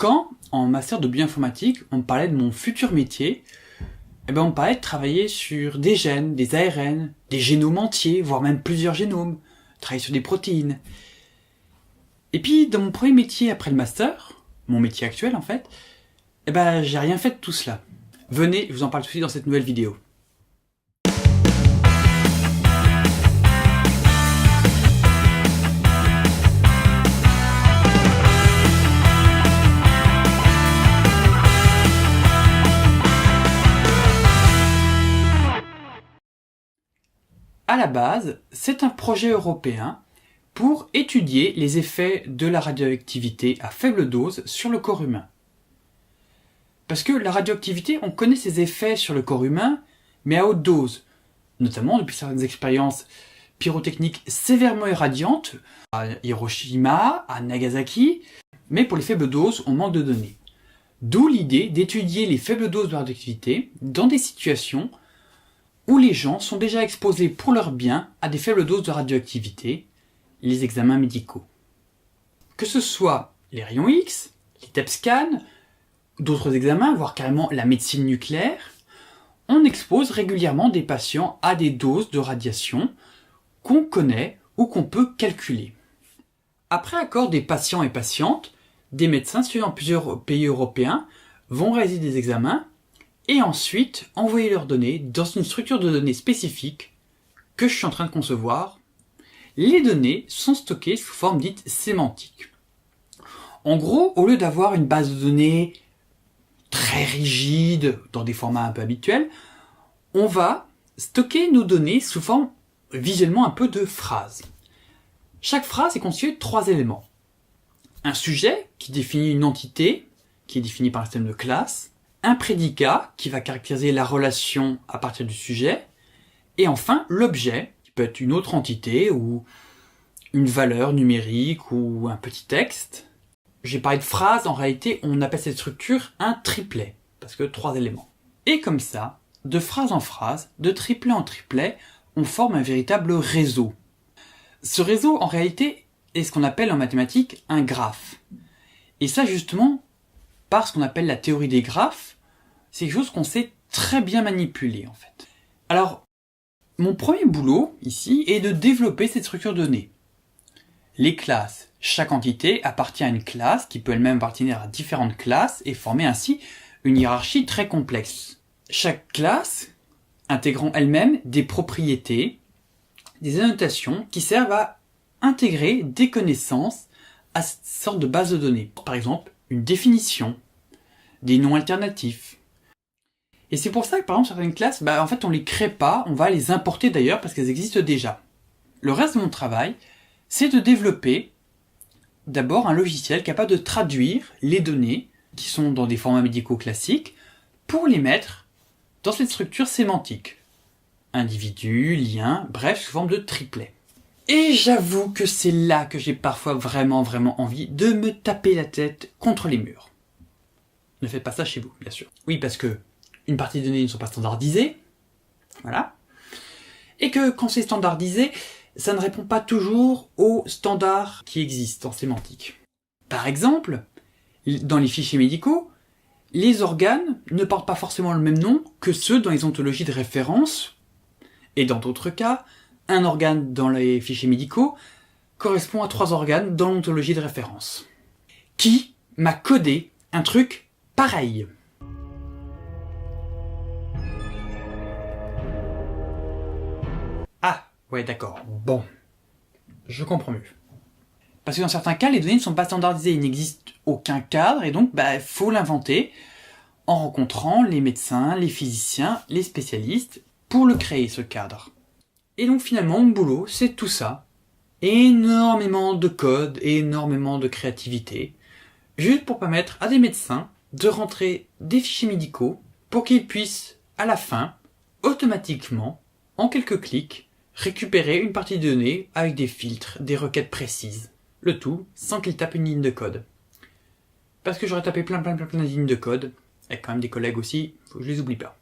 Quand, en master de bioinformatique, on me parlait de mon futur métier, on me parlait de travailler sur des gènes, des ARN, des génomes entiers, voire même plusieurs génomes, travailler sur des protéines. Et puis, dans mon premier métier après le master, mon métier actuel en fait, j'ai rien fait de tout cela. Venez, je vous en parle tout de suite dans cette nouvelle vidéo. À la base, c'est un projet européen pour étudier les effets de la radioactivité à faible dose sur le corps humain. Parce que la radioactivité, on connaît ses effets sur le corps humain, mais à haute dose, notamment depuis certaines expériences pyrotechniques sévèrement irradiantes, à Hiroshima, à Nagasaki, mais pour les faibles doses, on manque de données. D'où l'idée d'étudier les faibles doses de radioactivité dans des situations où les gens sont déjà exposés pour leur bien à des faibles doses de radioactivité, les examens médicaux. Que ce soit les rayons X, les TEP scans, d'autres examens, voire carrément la médecine nucléaire, on expose régulièrement des patients à des doses de radiation qu'on connaît ou qu'on peut calculer. Après accord des patients et patientes, des médecins suivant plusieurs pays européens vont réaliser des examens et ensuite envoyer leurs données dans une structure de données spécifique que je suis en train de concevoir. Les données sont stockées sous forme dite sémantique. En gros, au lieu d'avoir une base de données très rigide dans des formats un peu habituels, on va stocker nos données sous forme visuellement un peu de phrases. Chaque phrase est constituée de 3 éléments. Un sujet qui définit une entité, qui est définie par un système de classe, un prédicat qui va caractériser la relation à partir du sujet, et enfin l'objet, qui peut être une autre entité ou une valeur numérique ou un petit texte. J'ai parlé de phrase, en réalité on appelle cette structure un triplet, parce que 3 éléments. Et comme ça, de phrase en phrase, de triplet en triplet, on forme un véritable réseau. Ce réseau en réalité est ce qu'on appelle en mathématiques un graphe. Et ça justement, par ce qu'on appelle la théorie des graphes, c'est quelque chose qu'on sait très bien manipuler en fait. Alors, mon premier boulot ici est de développer cette structure de données. Les classes, chaque entité appartient à une classe qui peut elle-même appartenir à différentes classes et former ainsi une hiérarchie très complexe. Chaque classe intégrant elle-même des propriétés, des annotations qui servent à intégrer des connaissances à cette sorte de base de données. Par exemple, une définition, des noms alternatifs. Et c'est pour ça que par exemple certaines classes, en fait on les crée pas, on va les importer d'ailleurs parce qu'elles existent déjà. Le reste de mon travail, c'est de développer d'abord un logiciel capable de traduire les données qui sont dans des formats médicaux classiques pour les mettre dans cette structure sémantique. Individu, lien, bref, sous forme de triplet. Et j'avoue que c'est là que j'ai parfois vraiment envie de me taper la tête contre les murs. Ne faites pas ça chez vous, bien sûr. Oui, parce que une partie des données ne sont pas standardisées, voilà. Et que quand c'est standardisé, ça ne répond pas toujours aux standards qui existent en sémantique. Par exemple, dans les fichiers médicaux, les organes ne portent pas forcément le même nom que ceux dans les ontologies de référence, et dans d'autres cas, un organe dans les fichiers médicaux correspond à 3 organes dans l'ontologie de référence. Qui m'a codé un truc pareil ? Ah, ouais d'accord, bon, je comprends mieux. Parce que dans certains cas, les données ne sont pas standardisées, il n'existe aucun cadre, et donc faut l'inventer en rencontrant les médecins, les physiciens, les spécialistes, pour le créer ce cadre. Et donc finalement, mon boulot, c'est tout ça. Énormément de code, énormément de créativité, juste pour permettre à des médecins de rentrer des fichiers médicaux pour qu'ils puissent, à la fin, automatiquement, en quelques clics, récupérer une partie de données avec des filtres, des requêtes précises. Le tout sans qu'ils tapent une ligne de code. Parce que j'aurais tapé plein de lignes de code, avec quand même des collègues aussi, faut que je les oublie pas.